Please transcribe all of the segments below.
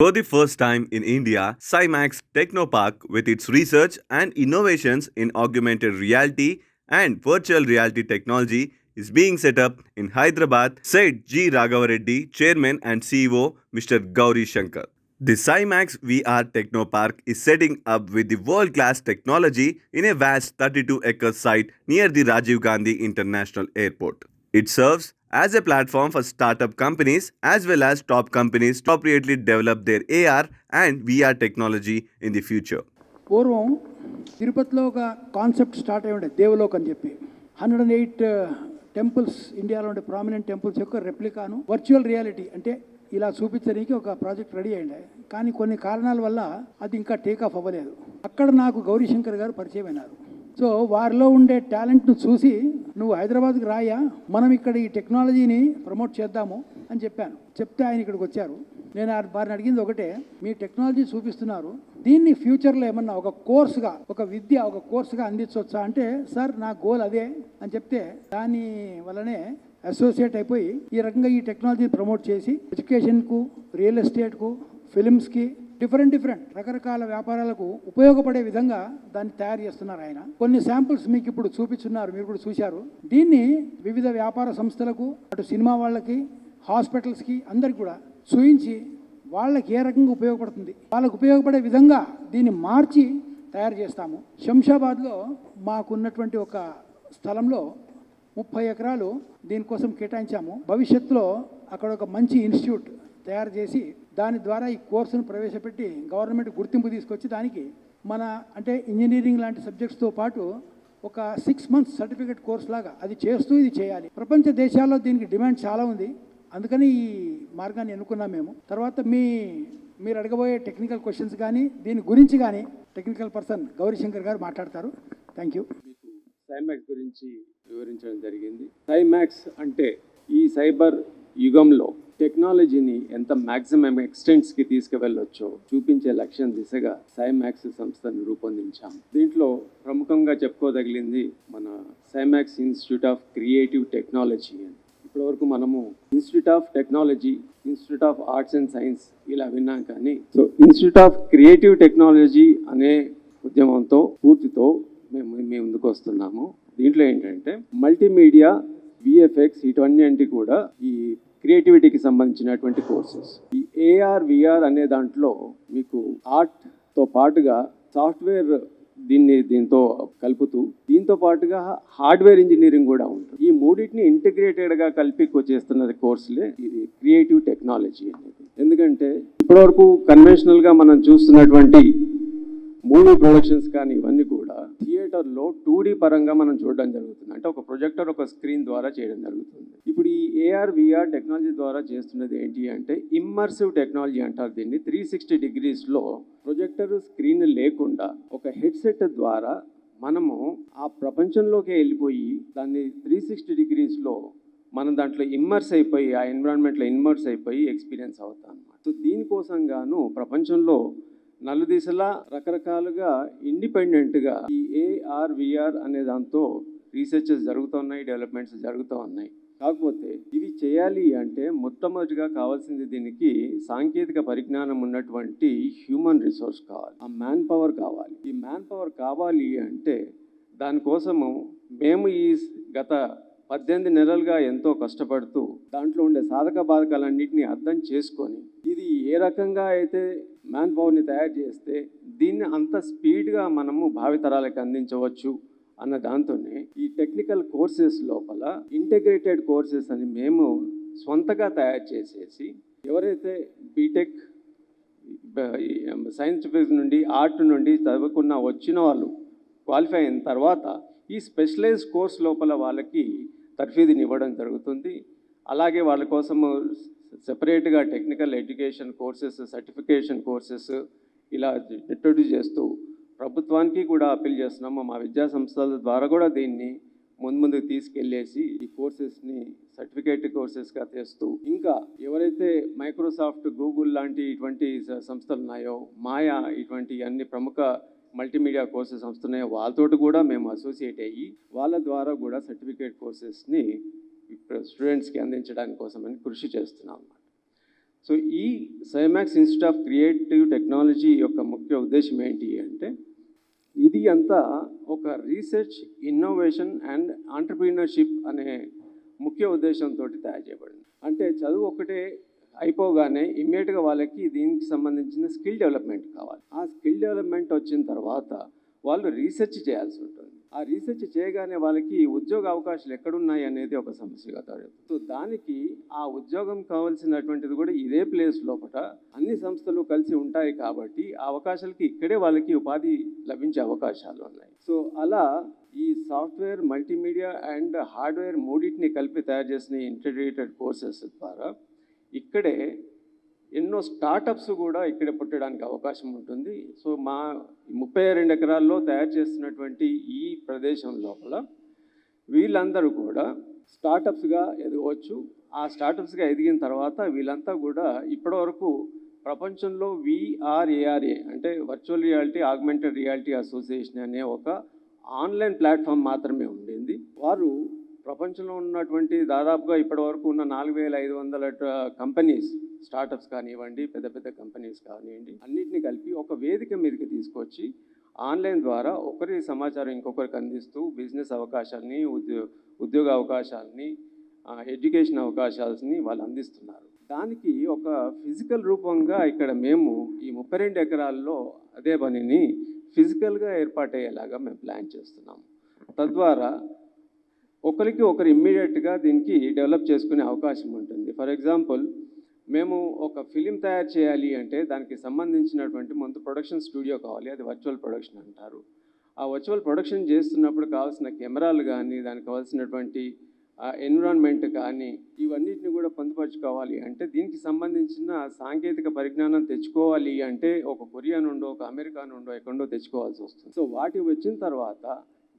For the first time in India, Cymax Technopark, with its research and innovations in augmented reality and virtual reality technology, is being set up in Hyderabad, said G. Raghavareddy, Chairman and CEO, Mr. Gauri Shankar. The Cymax VR Technopark is setting up with the world class technology in a vast 32-acre site near the Rajiv Gandhi International Airport. It serves as a platform for startup companies as well as top companies to appropriately develop their AR and VR technology in the future. పూర్వం తిరుపతిలో ఒక concept start అయ్యి ఉండే దేవలోక్ అని చెప్పి 108 temples ఇండియాలో ఉండే prominent temples యొక్క రెప్లికాను వర్చువల్ రియాలిటీ అంటే ఇలా చూపించడానికి ఒక ప్రాజెక్ట్ రెడీ అయ్యిండే. కానీ కొన్ని కారణాల వల్ల అది ఇంకా టేక్ ఆఫ్ అవ్వలేదు. అక్కడ నాకు గౌరీశంకర్ గారు పరిచయం అయినారు. సో వారిలో ఉండే టాలెంట్ను చూసి నువ్వు హైదరాబాద్కి రాయా, మనం ఇక్కడ ఈ టెక్నాలజీని ప్రమోట్ చేద్దాము అని చెప్పాను. చెప్తే ఆయన ఇక్కడికి వచ్చారు. నేను వారిని అడిగింది ఒకటే, మీ టెక్నాలజీ చూపిస్తున్నారు, దీన్ని ఫ్యూచర్లో ఏమన్నా ఒక కోర్సుగా, ఒక విద్య, ఒక కోర్సుగా అందించవచ్చా అంటే, సార్ నా గోల్ అదే అని చెప్తే దాని వల్లనే అసోసియేట్ అయిపోయి ఈ రకంగా ఈ టెక్నాలజీని ప్రమోట్ చేసి ఎడ్యుకేషన్కు, రియల్ ఎస్టేట్కు, ఫిలిమ్స్కి, డిఫరెంట్ రకరకాల వ్యాపారాలకు ఉపయోగపడే విధంగా దాన్ని తయారు చేస్తున్నారు ఆయన. కొన్ని శాంపుల్స్ మీకు ఇప్పుడు చూపించున్నారు, మీరు కూడా చూశారు. దీన్ని వివిధ వ్యాపార సంస్థలకు, అటు సినిమా వాళ్ళకి, హాస్పిటల్స్కి, అందరికి కూడా చూయించి వాళ్ళకి ఏ రకంగా ఉపయోగపడుతుంది, వాళ్ళకు ఉపయోగపడే విధంగా దీన్ని మార్చి తయారు చేస్తాము. శంషాబాద్లో మాకున్నటువంటి ఒక స్థలంలో 30 ఎకరాలు దీనికోసం కేటాయించాము. భవిష్యత్తులో అక్కడ ఒక మంచి ఇన్స్టిట్యూట్ తయారు చేసి దాని ద్వారా ఈ కోర్సును ప్రవేశపెట్టి గవర్నమెంట్ గుర్తింపు తీసుకొచ్చి దానికి మన అంటే ఇంజనీరింగ్ లాంటి సబ్జెక్ట్స్తో పాటు ఒక 6 months సర్టిఫికేట్ కోర్స్ లాగా అది చేస్తూ ఇది చేయాలి. ప్రపంచ దేశాల్లో దీనికి డిమాండ్ చాలా ఉంది. అందుకని ఈ మార్గాన్ని ఎన్నుకున్నాం మేము. తర్వాత మీరు అడగబోయే టెక్నికల్ క్వశ్చన్స్ కానీ దీని గురించి కానీ టెక్నికల్ పర్సన్ గౌరీశంకర్ గారు మాట్లాడతారు. Thank you. సైమాక్స్ గురించి వివరించడం జరిగింది. సైమాక్స్ అంటే ఈ సైబర్ యుగంలో టెక్నాలజీని ఎంత మ్యాక్సిమం ఎక్స్టెంట్స్కి తీసుకువెళ్ళొచ్చో చూపించే లక్ష్యం దిశగా సైమాక్స్ సంస్థను రూపొందించాం. దీంట్లో ప్రముఖంగా చెప్పుకోదగిలింది మన సైమాక్స్ ఇన్స్టిట్యూట్ ఆఫ్ క్రియేటివ్ టెక్నాలజీ అని. ఇప్పటివరకు మనము institute of technology, institute of arts and science ఇలా విన్నాం. కానీ so institute of creative technology అనే ఉద్యమంతో పూర్తితో మేము ముందుకు వస్తున్నాము. దీంట్లో ఏంటంటే మల్టీమీడియా, విఎఫ్ఎక్స్ ఇవన్నీ కూడా ఈ క్రియేటివిటీకి సంబంధించినటువంటి కోర్సెస్. ఈ ఏఆర్ విఆర్ అనే దాంట్లో మీకు ఆర్ట్తో పాటుగా సాఫ్ట్వేర్ దీంతో కలుపుతూ దీంతో పాటుగా హార్డ్వేర్ ఇంజనీరింగ్ కూడా ఉంటుంది. ఈ మూడింటిని ఇంటిగ్రేటెడ్గా కలిపి చేస్తున్నది కోర్సులే ఇది క్రియేటివ్ టెక్నాలజీ అనేది. ఎందుకంటే ఇప్పటివరకు కన్వెన్షనల్గా మనం చూస్తున్నటువంటి మూవీ ప్రొడక్షన్స్ కానీ ఇవన్నీ కూడా థియేటర్లో 2D పరంగా మనం చూడడం జరుగుతుంది. అంటే ఒక ప్రొజెక్టర్, ఒక స్క్రీన్ ద్వారా చేయడం జరుగుతుంది. ఇప్పుడు ఈ ఏఆర్ విఆర్ టెక్నాలజీ ద్వారా చేస్తున్నది ఏంటి అంటే ఇమ్మర్సివ్ టెక్నాలజీ అంటారు దీన్ని. 360 degreesలో ప్రొజెక్టర్, స్క్రీన్ లేకుండా ఒక హెడ్సెట్ ద్వారా మనము ఆ ప్రపంచంలోకి వెళ్ళిపోయి దాన్ని 360 degreesలో మనం దాంట్లో ఇమ్మర్స్ అయిపోయి ఆ ఎన్విరాన్మెంట్లో ఇమ్మర్స్ అయిపోయి ఎక్స్పీరియన్స్ అవుతాం అన్నమాట. సో దీనికోసం గాను ప్రపంచంలో నలుదిశలా రకరకాలుగా ఇండిపెండెంట్గా ఈ ఏఆర్ విఆర్ అనే దాంతో రీసెర్చెస్ జరుగుతున్నాయి, డెవలప్మెంట్స్ జరుగుతూ ఉన్నాయి. కాకపోతే ఇవి చేయాలి అంటే మొట్టమొదటిగా కావాల్సింది దీనికి సాంకేతిక పరిజ్ఞానం ఉన్నటువంటి హ్యూమన్ రిసోర్స్ కావాలి, ఆ మ్యాన్ పవర్ కావాలి. ఈ మ్యాన్ పవర్ కావాలి అంటే దానికోసము మేము ఈ గత 18 నెలలుగా ఎంతో కష్టపడుతూ దాంట్లో ఉండే సాధక బాధకాలన్నింటినీ అర్థం చేసుకొని ఇది ఏ రకంగా అయితే మ్యాన్ పవర్ని తయారు చేస్తే దీన్ని అంత స్పీడ్గా మనము భావితరాలకు అందించవచ్చు అన్న దాంతోనే ఈ టెక్నికల్ కోర్సెస్ లోపల ఇంటిగ్రేటెడ్ కోర్సెస్ అని మేము స్వంతగా తయారు చేసేసి ఎవరైతే బీటెక్, సైంటిఫిక్ నుండి, ఆర్ట్ నుండి చదువుకున్న వచ్చిన వాళ్ళు క్వాలిఫై అయిన తర్వాత ఈ స్పెషలైజ్డ్ కోర్స్ లోపల వాళ్ళకి తర్ఫీదుని ఇవ్వడం జరుగుతుంది. అలాగే వాళ్ళ కోసము సెపరేట్గా technical education courses, certification courses ఇలా ఇంట్రొడ్యూస్ చేస్తూ ప్రభుత్వానికి కూడా అప్పీల్ చేస్తున్నాము. మా విద్యా సంస్థల ద్వారా కూడా దీన్ని ముందుకు తీసుకెళ్ళేసి ఈ కోర్సెస్ని సర్టిఫికేట్ కోర్సెస్గా తెస్తూ ఇంకా ఎవరైతే మైక్రోసాఫ్ట్, గూగుల్ లాంటి ఇటువంటి సంస్థలు ఉన్నాయో, మాయా ఇటువంటి అన్ని ప్రముఖ మల్టీమీడియా కోర్సెస్ సంస్థన్నాయో వాళ్ళతోటి కూడా మేము అసోసియేట్ అయ్యి వాళ్ళ ద్వారా కూడా సర్టిఫికేట్ కోర్సెస్ని స్టూడెంట్స్కి అందించడానికి కోసమని కృషి చేస్తున్నాం అన్నమాట. సో ఈ సైమాక్స్ ఇన్స్టిట్యూట్ ఆఫ్ క్రియేటివ్ టెక్నాలజీ యొక్క ముఖ్య ఉద్దేశం ఏంటి అంటే, ఇది అంతా ఒక రీసెర్చ్, ఇన్నోవేషన్ అండ్ ఆంటర్ప్రీనర్షిప్ అనే ముఖ్య ఉద్దేశంతో తయారు చేయబడింది. అంటే చదువు ఒకటే అయిపోగానే ఇమ్మీడియట్గా వాళ్ళకి దీనికి సంబంధించిన స్కిల్ డెవలప్మెంట్ కావాలి. ఆ స్కిల్ డెవలప్మెంట్ వచ్చిన తర్వాత వాళ్ళు రీసెర్చ్ చేయాల్సి ఉంటుంది. ఆ రీసెర్చ్ చేయగానే వాళ్ళకి ఉద్యోగ అవకాశాలు ఎక్కడున్నాయి అనేది ఒక సమస్యగా తయారవుతుంది. సో దానికి ఆ ఉద్యోగం కావాల్సినటువంటిది కూడా ఇదే ప్లేస్ లోపల అన్ని సంస్థలు కలిసి ఉంటాయి కాబట్టి ఆ అవకాశాలకి ఇక్కడే వాళ్ళకి ఉపాధి లభించే అవకాశాలు ఉన్నాయి. సో అలా ఈ సాఫ్ట్వేర్, మల్టీమీడియా అండ్ హార్డ్వేర్ మూడింటిని కలిపి తయారు చేసిన ఇంటిగ్రేటెడ్ కోర్సెస్ ద్వారా ఇక్కడే ఎన్నో స్టార్టప్స్ కూడా ఇక్కడే పుట్టడానికి అవకాశం ఉంటుంది. సో మా 32 ఎకరాల్లో తయారు చేస్తున్నటువంటి ఈ ప్రదేశం లోపల వీళ్ళందరూ కూడా స్టార్టప్స్గా ఎదగవచ్చు. ఆ స్టార్టప్స్గా ఎదిగిన తర్వాత వీళ్ళంతా కూడా ఇప్పటివరకు ప్రపంచంలో VRARA అంటే virtual reality augmented reality association అనే ఒక ఆన్లైన్ ప్లాట్ఫామ్ మాత్రమే ఉండింది. వారు ప్రపంచంలో ఉన్నటువంటి దాదాపుగా ఇప్పటివరకు ఉన్న 4500 కంపెనీస్, స్టార్టప్స్ కానివ్వండి, పెద్ద పెద్ద కంపెనీస్ కానివ్వండి, అన్నిటిని కలిపి ఒక వేదిక మీదకి తీసుకొచ్చి ఆన్లైన్ ద్వారా ఒకరి సమాచారం ఇంకొకరికి అందిస్తూ బిజినెస్ అవకాశాలని, ఉద్యోగ అవకాశాలని, ఎడ్యుకేషన్ అవకాశాలని వాళ్ళు అందిస్తున్నారు. దానికి ఒక ఫిజికల్ రూపంగా ఇక్కడ మేము ఈ 32 ఎకరాల్లో అదే పనిని ఫిజికల్గా ఏర్పాటయ్యేలాగా మేము ప్లాన్ చేస్తున్నాము. తద్వారా ఒకరికి ఒకరు ఇమ్మీడియట్గా దీనికి డెవలప్ చేసుకునే అవకాశం ఉంటుంది. ఫర్ ఎగ్జాంపుల్, మేము ఒక ఫిలిం తయారు చేయాలి అంటే దానికి సంబంధించినటువంటి ముందు ప్రొడక్షన్ స్టూడియో కావాలి. అది వర్చువల్ ప్రొడక్షన్ అంటారు. ఆ వర్చువల్ ప్రొడక్షన్ చేస్తున్నప్పుడు కావాల్సిన కెమెరాలు కానీ, దానికి కావాల్సినటువంటి ఎన్విరాన్మెంట్ కానీ, ఇవన్నిటిని కూడా పొందుపరుచుకోవాలి అంటే దీనికి సంబంధించిన సాంకేతిక పరిజ్ఞానం తెచ్చుకోవాలి అంటే ఒక కొరియా నుండో, ఒక అమెరికా నుండో, ఎక్కడో తెచ్చుకోవాల్సి వస్తుంది. సో వాటి వచ్చిన తర్వాత,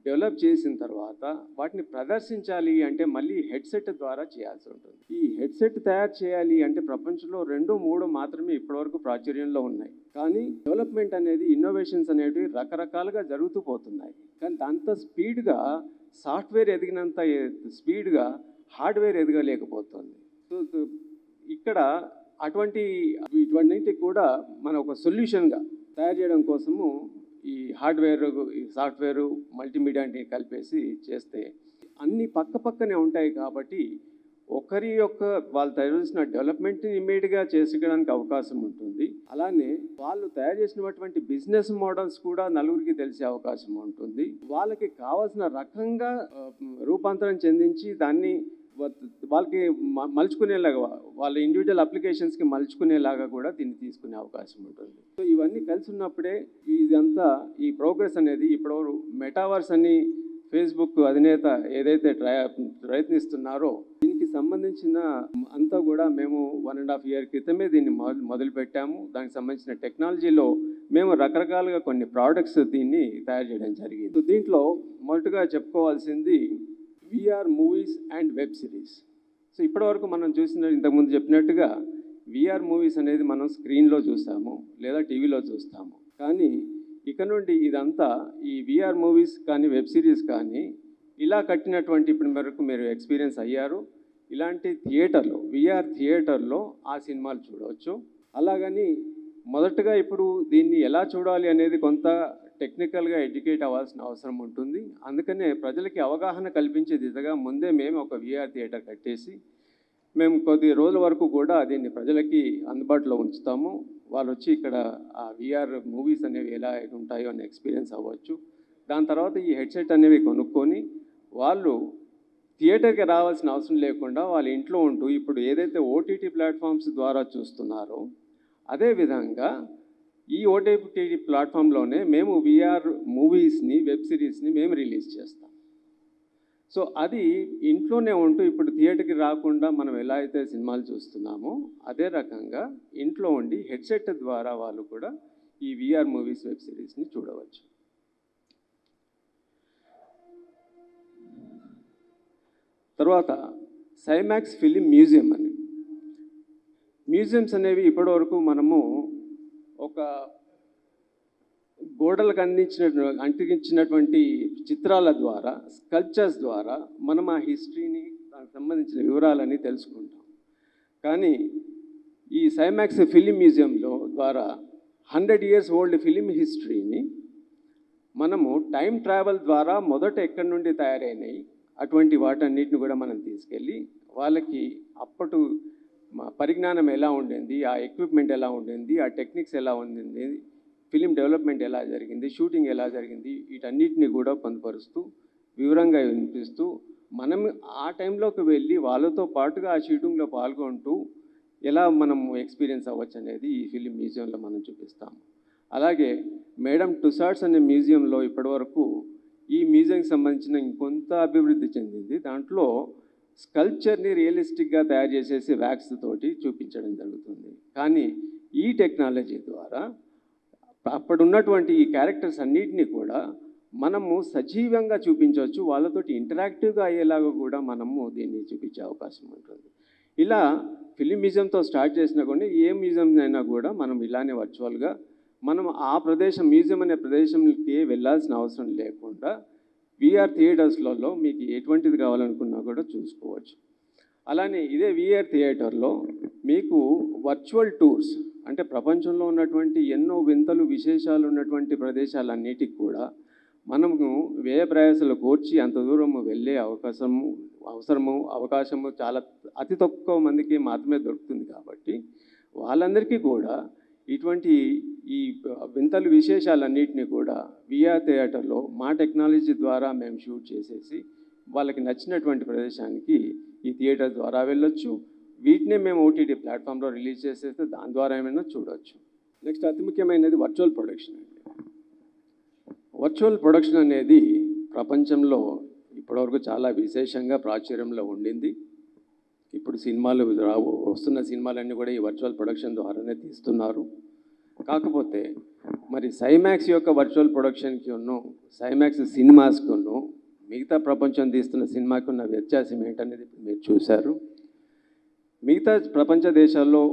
డెవలప్ చేసిన తర్వాత వాటిని ప్రదర్శించాలి అంటే మళ్ళీ హెడ్సెట్ ద్వారా చేయాల్సి ఉంటుంది. ఈ హెడ్సెట్ తయారు చేయాలి అంటే ప్రపంచంలో 2-3 మాత్రమే ఇప్పటివరకు ప్రాచుర్యంలో ఉన్నాయి. కానీ డెవలప్మెంట్ అనేది, ఇన్నోవేషన్స్ అనేవి రకరకాలుగా జరుగుతూ పోతున్నాయి. కానీ అంత స్పీడ్గా సాఫ్ట్వేర్ ఎదిగినంత స్పీడ్గా హార్డ్వేర్ ఎదగలేకపోతుంది. సో ఇక్కడ ఇటువంటివి కూడా మన ఒక సొల్యూషన్గా తయారు చేయడం కోసము ఈ హార్డ్వేర్, ఈ సాఫ్ట్వేరు, మల్టీమీడియాని కలిపేసి చేస్తే అన్నీ పక్కనే ఉంటాయి కాబట్టి ఒకరి యొక్క వాళ్ళు తయారు చేసిన డెవలప్మెంట్ని ఇమ్మీడియట్గా చేసుకోవడానికి అవకాశం ఉంటుంది. అలానే వాళ్ళు తయారు చేసినటువంటి బిజినెస్ మోడల్స్ కూడా నలుగురికి తెలిసే అవకాశం ఉంటుంది. వాళ్ళకి కావాల్సిన రకంగా రూపాంతరం చెందించి దాన్ని వాళ్ళకి మలుచుకునేలాగా, వాళ్ళ ఇండివిజువల్ అప్లికేషన్స్కి మలుచుకునేలాగా కూడా దీన్ని తీసుకునే అవకాశం ఉంటుంది. సో ఇవన్నీ కలిసి ఉన్నప్పుడే ఇదంతా, ఈ ప్రోగ్రెస్ అనేది ఇప్పటివరకు మెటావర్స్ అని ఫేస్బుక్ అధినేత ఏదైతే ప్రయత్నిస్తున్నారో దీనికి సంబంధించిన అంతా కూడా మేము 1.5 year క్రితమే దీన్ని మొదలుపెట్టాము. దానికి సంబంధించిన టెక్నాలజీలో మేము రకరకాలుగా కొన్ని ప్రోడక్ట్స్ దీన్ని తయారు చేయడం జరిగింది. సో దీంట్లో మొదటగా చెప్పుకోవాల్సింది VR movies and web series. So ఇప్పటివరకు మనం ఇంతకుముందు చెప్పినట్టుగా VR మూవీస్ అనేది మనం స్క్రీన్లో చూస్తాము లేదా టీవీలో చూస్తాము. కానీ ఇక నుండి ఇదంతా ఈ VR మూవీస్ కానీ, వెబ్ సిరీస్ కానీ ఇలా కట్టినటువంటి ఇప్పటి వరకు మీరు ఎక్స్పీరియన్స్ అయ్యారు. ఇలాంటి థియేటర్లో, VR థియేటర్లో ఆ సినిమాలు చూడవచ్చు. అలాగని మొదటగా ఇప్పుడు దీన్ని ఎలా చూడాలి అనేది కొంత టెక్నికల్గా ఎడ్యుకేట్ అవ్వాల్సిన అవసరం ఉంటుంది. అందుకనే ప్రజలకి అవగాహన కల్పించే దిశగా ముందే మేము ఒక VR థియేటర్ కట్టేసి మేము కొద్ది రోజుల వరకు కూడా దీన్ని ప్రజలకి అందుబాటులో ఉంచుతాము. వాళ్ళు వచ్చి ఇక్కడ ఆ VR మూవీస్ అనేవి ఎలా ఉంటాయో అని ఎక్స్పీరియన్స్ అవ్వచ్చు. దాని తర్వాత ఈ హెడ్సెట్ అనేవి కొనుక్కొని వాళ్ళు థియేటర్కి రావాల్సిన అవసరం లేకుండా వాళ్ళ ఇంట్లో ఉంటూ ఇప్పుడు ఏదైతే OTT ప్లాట్ఫామ్స్ ద్వారా చూస్తున్నారో అదేవిధంగా ఈ OTT ప్లాట్ఫామ్లోనే మేము VR మూవీస్ని, వెబ్ సిరీస్ని మేము రిలీజ్ చేస్తాం. సో అది ఇంట్లోనే ఉంటూ ఇప్పుడు థియేటర్కి రాకుండా మనం ఎలా అయితే సినిమాలు చూస్తున్నామో అదే రకంగా ఇంట్లో ఉండి హెడ్సెట్ ద్వారా వాళ్ళు కూడా ఈ VR మూవీస్, వెబ్ సిరీస్ని చూడవచ్చు. తర్వాత సైమాక్స్ ఫిలిం మ్యూజియం అని, మ్యూజియంస్ అనేవి ఇప్పటివరకు మనము ఒక గోడలకు అంటించినటువంటి చిత్రాల ద్వారా, స్కల్ప్చర్స్ ద్వారా మనం ఆ హిస్టరీని, దానికి సంబంధించిన వివరాలని తెలుసుకుంటాం. కానీ ఈ సైమాక్స్ ఫిలిం మ్యూజియంలో ద్వారా 100 years ఓల్డ్ ఫిలిం హిస్టరీని మనము టైం ట్రావెల్ ద్వారా మొదట ఎక్కడి నుండి తయారైనాయి అటువంటి వాటన్నిటిని కూడా మనం తీసుకెళ్ళి వాళ్ళకి అప్పటి పరిజ్ఞానం ఎలా ఉండింది, ఆ ఎక్విప్మెంట్ ఎలా ఉండింది, ఆ టెక్నిక్స్ ఎలా ఉండింది, ఫిలిం డెవలప్మెంట్ ఎలా జరిగింది, షూటింగ్ ఎలా జరిగింది, వీటన్నిటిని కూడా పొందుపరుస్తూ వివరంగా వినిపిస్తూ మనం ఆ టైంలోకి వెళ్ళి వాళ్ళతో పాటుగా ఆ షూటింగ్లో పాల్గొంటూ ఎలా మనం ఎక్స్పీరియన్స్ అవ్వచ్చు అనేది ఈ ఫిలిం మ్యూజియంలో మనం చూపిస్తాము. అలాగే మేడం టుసాడ్స్ అనే మ్యూజియంలో ఇప్పటివరకు ఈ మ్యూజియంకి సంబంధించిన ఇంకొంత అభివృద్ధి చెందింది. దాంట్లో స్కల్ప్చర్ని రియలిస్టిక్గా తయారు చేసేసి వ్యాక్స్ తోటి చూపించడం జరుగుతుంది. కానీ ఈ టెక్నాలజీ ద్వారా అప్పుడున్నటువంటి ఈ క్యారెక్టర్స్ అన్నిటినీ కూడా మనము సజీవంగా చూపించవచ్చు, వాళ్ళతోటి ఇంటరాక్టివ్గా అయ్యేలాగా కూడా మనము దీన్ని చూపించే అవకాశం ఉంటుంది. ఇలా ఫిలిం మ్యూజియంతో స్టార్ట్ చేసినా కూడా ఏ మ్యూజియం అయినా కూడా మనం ఇలానే వర్చువల్గా మనం ఆ ప్రదేశం మ్యూజియం అనే ప్రదేశంకి వెళ్ళాల్సిన అవసరం లేకుండా విఆర్ థియేటర్స్లలో మీకు ఎటువంటిది కావాలనుకున్నా కూడా చూసుకోవచ్చు. అలానే ఇదే విఆర్ థియేటర్లో మీకు వర్చువల్ టూర్స్ అంటే ప్రపంచంలో ఉన్నటువంటి ఎన్నో వింతలు విశేషాలు ఉన్నటువంటి ప్రదేశాలన్నిటికి కూడా మనము వ్యయ ప్రయాసాలు కోర్చి అంత దూరం వెళ్ళే అవకాశము చాలా అతి తక్కువ మందికి మాత్రమే దొరుకుతుంది. కాబట్టి వాళ్ళందరికీ కూడా ఇటువంటి ఈ వింతలు విశేషాలన్నింటినీ కూడా విఆర్ థియేటర్లో మా టెక్నాలజీ ద్వారా మేము షూట్ చేసేసి వాళ్ళకి నచ్చినటువంటి ప్రదేశానికి ఈ థియేటర్ ద్వారా వెళ్ళొచ్చు. వీటినే మేము ఓటీటీ ప్లాట్ఫామ్లో రిలీజ్ చేసేస్తే దాని ద్వారా ఏమైనా చూడవచ్చు. నెక్స్ట్ అతి ముఖ్యమైనది వర్చువల్ ప్రొడక్షన్ అండి. వర్చువల్ ప్రొడక్షన్ అనేది ప్రపంచంలో ఇప్పటివరకు చాలా విశేషంగా ప్రాచుర్యంలో ఉండింది. ఇప్పుడు సినిమాలు వస్తున్న సినిమాలన్నీ కూడా ఈ వర్చువల్ ప్రొడక్షన్ ద్వారానే తీస్తున్నారు. కాకపోతే మరి సైమాక్స్ యొక్క వర్చువల్ ప్రొడక్షన్కి సైమాక్స్ సినిమాస్కి మిగతా ప్రపంచం తీస్తున్న సినిమాకి ఉన్న వ్యత్యాసం ఏంటనేది మీరు చూశారు. మిగతా ప్రపంచ దేశాల్లో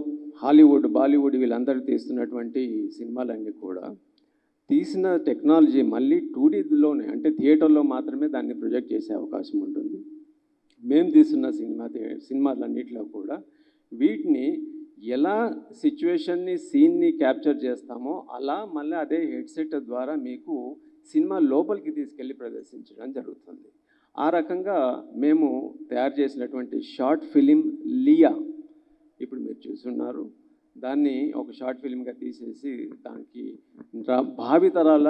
హాలీవుడ్, బాలీవుడ్ వీళ్ళందరూ తీస్తున్నటువంటి సినిమాలన్నీ కూడా తీసిన టెక్నాలజీ మళ్ళీ 2Dలోనే అంటే థియేటర్లో మాత్రమే దాన్ని ప్రొజెక్ట్ చేసే అవకాశం ఉంటుంది. మేము తీస్తున్న సినిమాలన్నింటిలో కూడా వీటిని ఎలా సిచ్యువేషన్ని సీన్ని క్యాప్చర్ చేస్తామో అలా మళ్ళీ అదే హెడ్సెట్ ద్వారా మీకు సినిమా లోపలికి తీసుకెళ్ళి ప్రదర్శించడం జరుగుతుంది. ఆ రకంగా మేము తయారు చేసినటువంటి షార్ట్ ఫిలిం లియా ఇప్పుడు మీరు చూస్తున్నారు. దాన్ని ఒక షార్ట్ ఫిల్మ్గా తీసేసి దానికి భావితరాల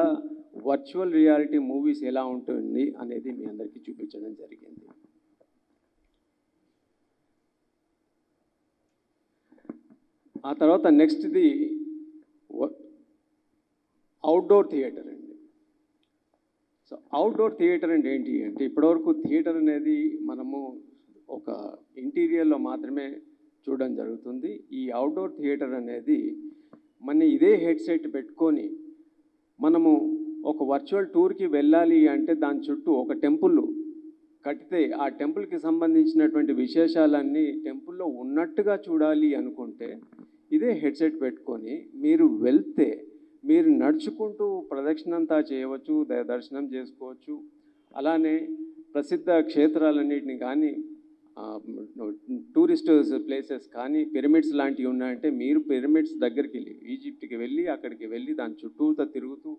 వర్చువల్ రియాలిటీ మూవీస్ ఎలా ఉంటుంది అనేది మీ అందరికీ చూపించడం జరిగింది. ఆ తర్వాత నెక్స్ట్ది అవుట్డోర్ థియేటర్ అండి. సో అవుట్డోర్ థియేటర్ అంటే ఏంటి అంటే ఇప్పటివరకు థియేటర్ అనేది మనము ఒక ఇంటీరియర్లో మాత్రమే చూడడం జరుగుతుంది. ఈ అవుట్డోర్ థియేటర్ అనేది మన ఇదే హెడ్సెట్ పెట్టుకొని మనము ఒక వర్చువల్ టూర్కి వెళ్ళాలి అంటే దాని చుట్టూ ఒక టెంపుల్ కట్టితే ఆ టెంపుల్కి సంబంధించినటువంటి విశేషాలన్నీ టెంపుల్లో ఉన్నట్టుగా చూడాలి అనుకుంటే ఇదే హెడ్సెట్ పెట్టుకొని మీరు వెళ్తే మీరు నడుచుకుంటూ ప్రదక్షిణంతా చేయవచ్చు, దర్శనం చేసుకోవచ్చు. అలానే ప్రసిద్ధ క్షేత్రాలన్నింటినీ కానీ టూరిస్ట్ ప్లేసెస్ కానీ పిరమిడ్స్ లాంటివి ఉన్నాయంటే మీరు పిరమిడ్స్ దగ్గరికి వెళ్ళి ఈజిప్ట్కి వెళ్ళి అక్కడికి వెళ్ళి దాని చుట్టూతో తిరుగుతూ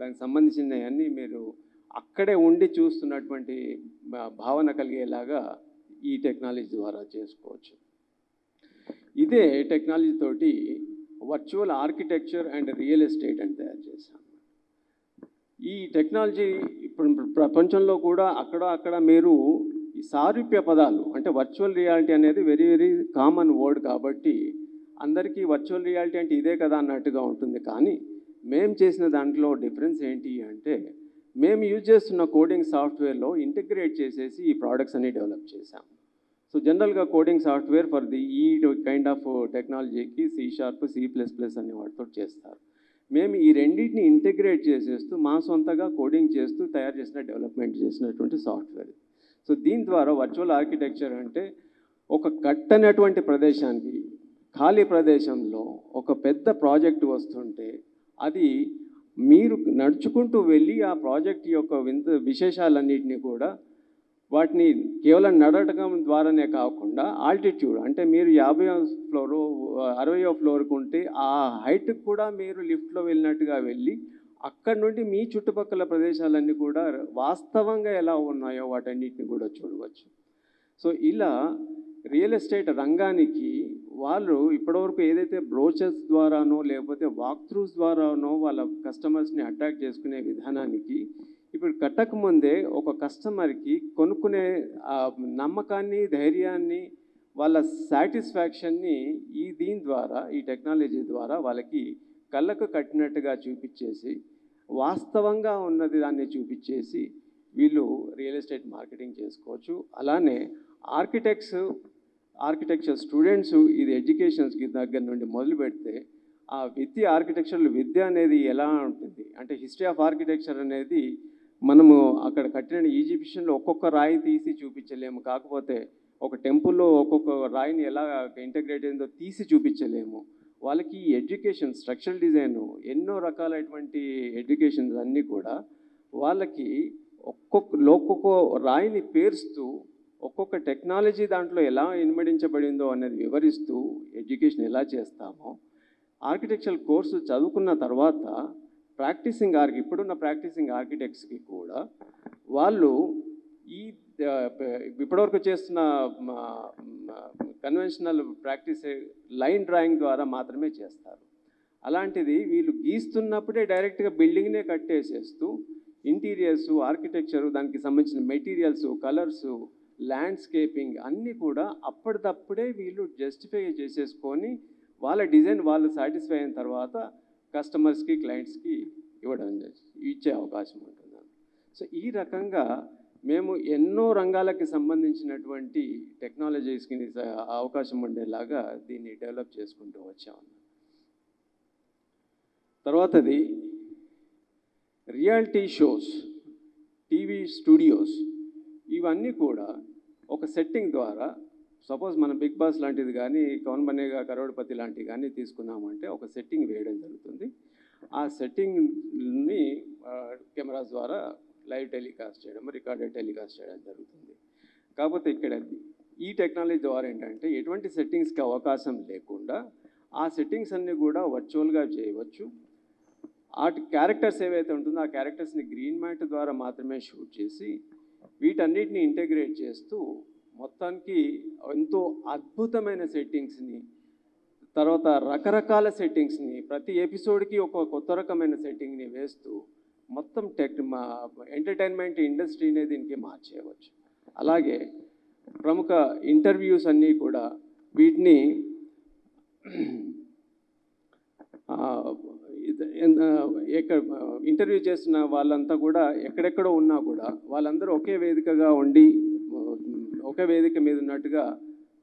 దానికి సంబంధించినవన్నీ మీరు అక్కడే ఉండి చూస్తున్నటువంటి భావన కలిగేలాగా ఈ టెక్నాలజీ ద్వారా చేసుకోవచ్చు. ఇదే టెక్నాలజీ తోటి virtual architecture and real estate అని తయారు చేశాం. ఈ టెక్నాలజీ ఇప్పుడు ప్రపంచంలో కూడా అక్కడ మీరు ఈ సారూప్య పదాలు అంటే వర్చువల్ రియాలిటీ అనేది వెరీ వెరీ కామన్ వర్డ్ కాబట్టి అందరికీ వర్చువల్ రియాలిటీ అంటే ఇదే కదా అన్నట్టుగా ఉంటుంది. కానీ మేము చేసిన దాంట్లో డిఫరెన్స్ ఏంటి అంటే మేము యూజ్ చేస్తున్న కోడింగ్ సాఫ్ట్వేర్లో ఇంటిగ్రేట్ చేసేసి ఈ ప్రోడక్ట్స్ అన్ని డెవలప్ చేశాం. సో జనరల్గా కోడింగ్ సాఫ్ట్వేర్ ఫర్ ఈ కైండ్ ఆఫ్ టెక్నాలజీకి C#, C++ అనే వాటితో చేస్తారు. మేము ఈ రెండింటిని ఇంటిగ్రేట్ చేసేస్తూ మా సొంతగా కోడింగ్ చేస్తూ తయారు చేసిన డెవలప్మెంట్ చేసినటువంటి సాఫ్ట్వేర్. సో దీని ద్వారా వర్చువల్ ఆర్కిటెక్చర్ అంటే ఒక కట్టనటువంటి ప్రదేశానికి ఖాళీ ప్రదేశంలో ఒక పెద్ద ప్రాజెక్ట్ వస్తుంటే అది మీరు నడుచుకుంటూ వెళ్ళి ఆ ప్రాజెక్ట్ యొక్క విశేషాలన్నింటినీ కూడా వాటిని కేవలం నడటం ద్వారానే కాకుండా ఆల్టిట్యూడ్ అంటే మీరు 50వ ఫ్లోరు 60వ ఫ్లోర్కి ఉంటే ఆ హైట్కి కూడా మీరు లిఫ్ట్లో వెళ్ళినట్టుగా వెళ్ళి అక్కడ నుండి మీ చుట్టుపక్కల ప్రదేశాలన్నీ కూడా వాస్తవంగా ఎలా ఉన్నాయో వాటన్నిటిని కూడా చూడవచ్చు. సో ఇలా రియల్ ఎస్టేట్ రంగానికి వాళ్ళు ఇప్పటివరకు ఏదైతే బ్రోచర్స్ ద్వారానో లేకపోతే వాక్ త్రూస్ ద్వారానో వాళ్ళ కస్టమర్స్ని అట్రాక్ట్ చేసుకునే విధానానికి ఇప్పుడు కట్టక ముందే ఒక కస్టమర్కి కొనుక్కునే నమ్మకాన్ని, ధైర్యాన్ని, వాళ్ళ సాటిస్ఫాక్షన్ని దీని ద్వారా, ఈ టెక్నాలజీ ద్వారా వాళ్ళకి కళ్ళకు కట్టినట్టుగా చూపించేసి, వాస్తవంగా ఉన్నది దాన్ని చూపించేసి వీళ్ళు రియల్ ఎస్టేట్ మార్కెటింగ్ చేసుకోవచ్చు. అలానే ఆర్కిటెక్చర్ స్టూడెంట్స్ ఇది ఎడ్యుకేషన్స్కి దగ్గర నుండి మొదలు పెడితే ఆ విద్య, ఆర్కిటెక్చర్ విద్య అనేది ఎలా ఉంటుంది అంటే హిస్టరీ ఆఫ్ ఆర్కిటెక్చర్ అనేది మనము అక్కడ కట్టిన ఈజిప్షియన్లో ఒక్కొక్క రాయి తీసి చూపించలేము, కాకపోతే ఒక టెంపుల్లో ఒక్కొక్క రాయిని ఎలా ఇంటగ్రేట్ అయిందో తీసి చూపించలేము. వాళ్ళకి ఈ ఎడ్యుకేషన్, స్ట్రక్చరల్ డిజైన్, ఎన్నో రకాలైనటువంటి ఎడ్యుకేషన్స్ అన్నీ కూడా వాళ్ళకి ఒక్కొక్క రాయిని పేరుస్తూ ఒక్కొక్క టెక్నాలజీ దాంట్లో ఎలా ఇన్మడించబడిందో అనేది వివరిస్తూ ఎడ్యుకేషన్ ఎలా చేస్తామో, ఆర్కిటెక్చరల్ కోర్సు చదువుకున్న తర్వాత ఇప్పుడున్న ప్రాక్టీసింగ్ ఆర్కిటెక్ట్స్కి కూడా వాళ్ళు ఈ ఇప్పటివరకు చేస్తున్న కన్వెన్షనల్ ప్రాక్టీస్ లైన్ డ్రాయింగ్ ద్వారా మాత్రమే చేస్తారు. అలాంటిది వీళ్ళు గీస్తున్నప్పుడే డైరెక్ట్గా బిల్డింగ్నే కట్టేసేస్తూ ఇంటీరియర్స్, ఆర్కిటెక్చరు, దానికి సంబంధించిన మెటీరియల్స్, కలర్సు, ల్యాండ్స్కేపింగ్ అన్నీ కూడా అప్పటిదప్పుడే వీళ్ళు జస్టిఫై చేసేసుకొని వాళ్ళ డిజైన్ వాళ్ళు సాటిస్ఫై అయిన తర్వాత కస్టమర్స్కి, క్లయింట్స్కి ఇచ్చే అవకాశం ఉంటుంది. సో ఈ రకంగా మేము ఎన్నో రంగాలకి సంబంధించినటువంటి టెక్నాలజీస్కి అవకాశం ఉండేలాగా దీన్ని డెవలప్ చేసుకుంటూ వచ్చాము. తర్వాతది రియాలిటీ షోస్, టీవీ స్టూడియోస్, ఇవన్నీ కూడా ఒక సెట్టింగ్ ద్వారా, సపోజ్ మనం బిగ్ బాస్ లాంటిది కానీ, కౌన్ బనేగా కరోడ్పతి లాంటివి కానీ తీసుకున్నామంటే ఒక సెట్టింగ్ వేయడం జరుగుతుంది. ఆ సెట్టింగ్ని కెమెరాస్ ద్వారా లైవ్ టెలికాస్ట్ చేయడం, రికార్డెడ్ టెలికాస్ట్ చేయడం జరుగుతుంది. కాకపోతే ఇక్కడ ఈ టెక్నాలజీ ద్వారా ఏంటంటే ఎటువంటి సెట్టింగ్స్కి అవకాశం లేకుండా ఆ సెట్టింగ్స్ అన్నీ కూడా వర్చువల్గా చేయవచ్చు. ఆ క్యారెక్టర్స్ ఏవైతే ఉంటుందో ఆ క్యారెక్టర్స్ని గ్రీన్ మ్యాట్ ద్వారా మాత్రమే షూట్ చేసి వీటన్నిటిని ఇంటగ్రేట్ చేస్తూ మొత్తానికి ఎంతో అద్భుతమైన సెట్టింగ్స్ని, తర్వాత రకరకాల సెట్టింగ్స్ని, ప్రతి ఎపిసోడ్కి ఒక కొత్త రకమైన సెట్టింగ్ని వేస్తూ మొత్తం ఎంటర్టైన్మెంట్ ఇండస్ట్రీనే దీనికి మార్చేయవచ్చు. అలాగే ప్రముఖ ఇంటర్వ్యూస్ అన్నీ కూడా వీటిని ఇంటర్వ్యూ చేస్తున్న వాళ్ళంతా కూడా ఎక్కడెక్కడో ఉన్నా కూడా వాళ్ళందరూ ఒకే వేదికగా ఉండి ఒకే వేదిక మీద ఉన్నట్టుగా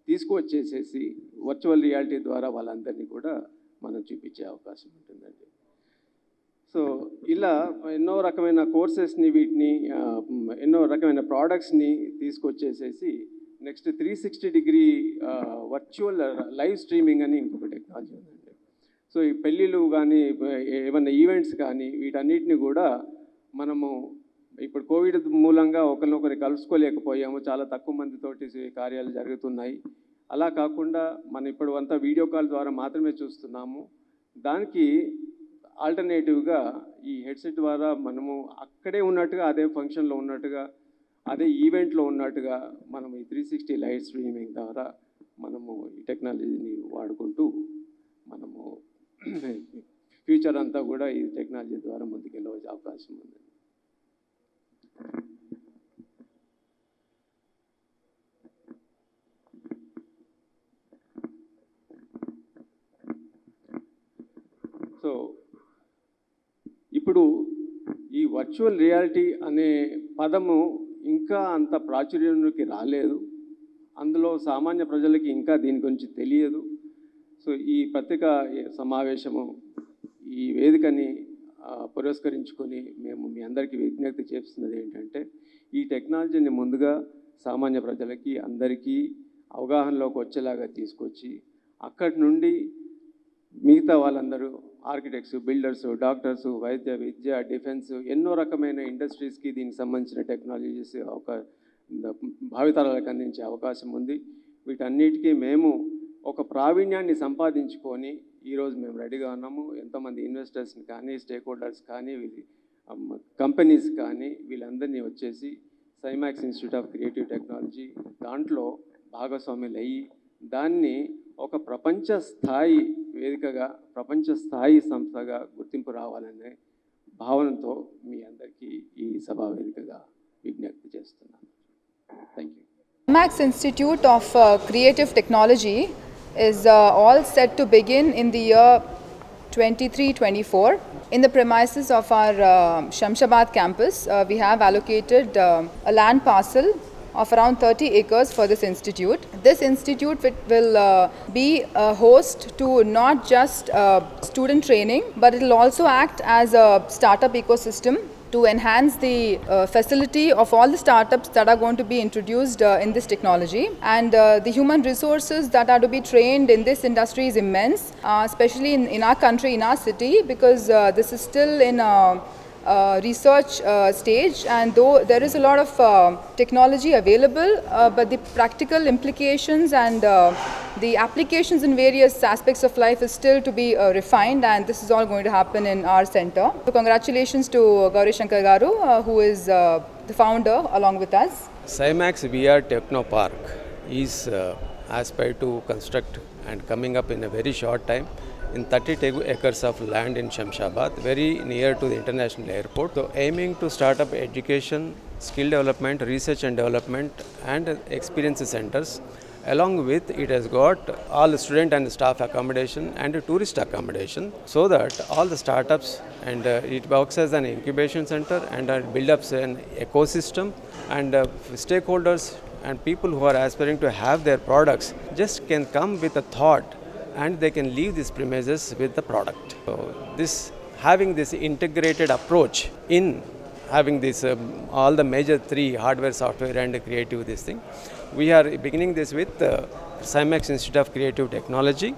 తీసుకువచ్చేసేసి వర్చువల్ రియాలిటీ ద్వారా వాళ్ళందరినీ కూడా మనం చూపించే అవకాశం ఉంటుందండి. సో ఇలా ఎన్నో రకమైన కోర్సెస్ని, వీటిని ఎన్నో రకమైన ప్రోడక్ట్స్ని తీసుకొచ్చేసేసి next 360 degree virtual live streaming అని ఇంకొక టెక్నాలజీ ఉందండి. సో ఈ పెళ్ళిళ్ళు కానీ, ఏమైనా ఈవెంట్స్ కానీ, వీటన్నిటిని కూడా మనము ఇప్పుడు కోవిడ్ మూలంగా ఒకరినొకరి కలుసుకోలేకపోయాము, చాలా తక్కువ మందితోటి కార్యాలు జరుగుతున్నాయి. అలా కాకుండా మనం ఇప్పుడు అంతా వీడియో కాల్ ద్వారా మాత్రమే చూస్తున్నాము. దానికి ఆల్టర్నేటివ్గా ఈ హెడ్సెట్ ద్వారా మనము అక్కడే ఉన్నట్టుగా, అదే ఫంక్షన్లో ఉన్నట్టుగా, అదే ఈవెంట్లో ఉన్నట్టుగా మనం ఈ 360 లైవ్ స్ట్రీమింగ్ ద్వారా మనము ఈ టెక్నాలజీని వాడుకుంటూ మనము ఫ్యూచర్ అంతా కూడా ఈ టెక్నాలజీ ద్వారా ముందుకెళ్ళవచ్చే అవకాశం ఉంది. సో ఇప్పుడు ఈ వర్చువల్ రియాలిటీ అనే పదము ఇంకా అంత ప్రాచుర్యంలోకి రాలేదు. అందులో సామాన్య ప్రజలకి ఇంకా దీని గురించి తెలియదు. సో ఈ పత్రికా సమావేశము, ఈ వేదికని పురస్కరించుకొని మేము మీ అందరికీ విజ్ఞప్తి చేస్తున్నది ఏంటంటే, ఈ టెక్నాలజీని ముందుగా సామాన్య ప్రజలకి అందరికీ అవగాహనలోకి వచ్చేలాగా తీసుకొచ్చి అక్కడి నుండి మిగతా వాళ్ళందరూ ఆర్కిటెక్ట్స్, బిల్డర్స్, డాక్టర్స్, వైద్య, విద్య, డిఫెన్స్, ఎన్నో రకమైన ఇండస్ట్రీస్కి దీనికి సంబంధించిన టెక్నాలజీస్ ఒక భావితరాలకు అందించే అవకాశం ఉంది. వీటన్నిటికీ మేము ఒక ప్రావీణ్యాన్ని సంపాదించుకొని ఈరోజు మేము రెడీగా ఉన్నాము. ఎంతోమంది ఇన్వెస్టర్స్ని కానీ, స్టేక్ హోల్డర్స్ కానీ, కంపెనీస్ కానీ వీళ్ళందరినీ వచ్చేసి సైమాక్స్ ఇన్స్టిట్యూట్ ఆఫ్ క్రియేటివ్ టెక్నాలజీ దాంట్లో భాగస్వాములు అయ్యి దాన్ని ఒక ప్రపంచ స్థాయి వేదికగా, ప్రపంచ స్థాయి సంస్థగా గుర్తింపు రావాలనే భావనతో మీ అందరికీ ఈ సభా వేదికగా విజ్ఞప్తి చేస్తున్నాను. Thank you. Max Institute of Creative Technology is all set to begin in the year 23-24. In the premises of our Shamshabad campus, we have allocated a land parcel of around 30 acres for this institute. This institute will be a host to not just student training, but it will also act as a startup ecosystem to enhance the facility of all the startups that are going to be introduced in this technology. And the human resources that are to be trained in this industry is immense, especially in our country, in our city, because this is still in research stage, and though there is a lot of technology available, but the practical implications and the applications in various aspects of life is still to be refined, and this is all going to happen in our center. So congratulations to Gauri Shankar Garu, who is the founder along with us. Cymax VR Techno Park is aspired to construct and coming up in a very short time in 32 acres of land in Shamshabad, very near to the international airport. So aiming to start up education, skill development, research and development and experience centers. Along with it has got all the student and staff accommodation and tourist accommodation, so that all the startups and it works as an incubation center and build up an ecosystem, and stakeholders and people who are aspiring to have their products just can come with a thought and they can leave these premises with the product. So this having this integrated approach in having this all the major three hardware, software and creative this thing, we are beginning this with Cymax Institute of Creative Technology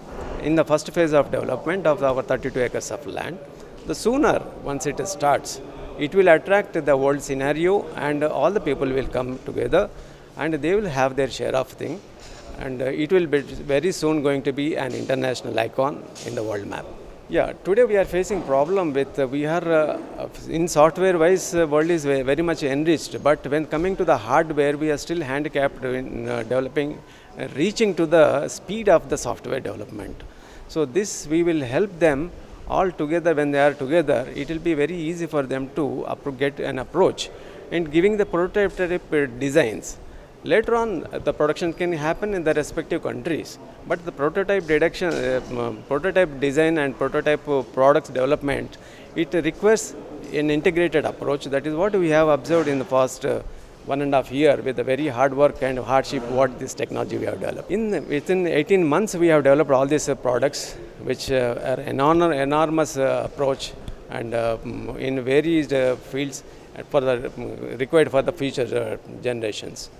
in the first phase of development of our 32 acres of land. The sooner once it starts, it will attract the world scenario and all the people will come together and they will have their share of thing, and it will be very soon going to be an international icon in the world map. Yeah, today we are facing problem with we are in software wise world is very much enriched, but when coming to the hardware we are still handicapped in developing reaching to the speed of the software development. So this we will help them all together. When they are together, it will be very easy for them to get an approach and giving the prototype designs. Later on, the production can happen in the respective countries, but the prototype prototype design and prototype products development, it requires an integrated approach. That is what we have observed in the past 1.5 years with the very hard work and hardship what this technology we have developed. Within 18 months, we have developed all these products, which are enormous approach and in various fields for the required for the future generations.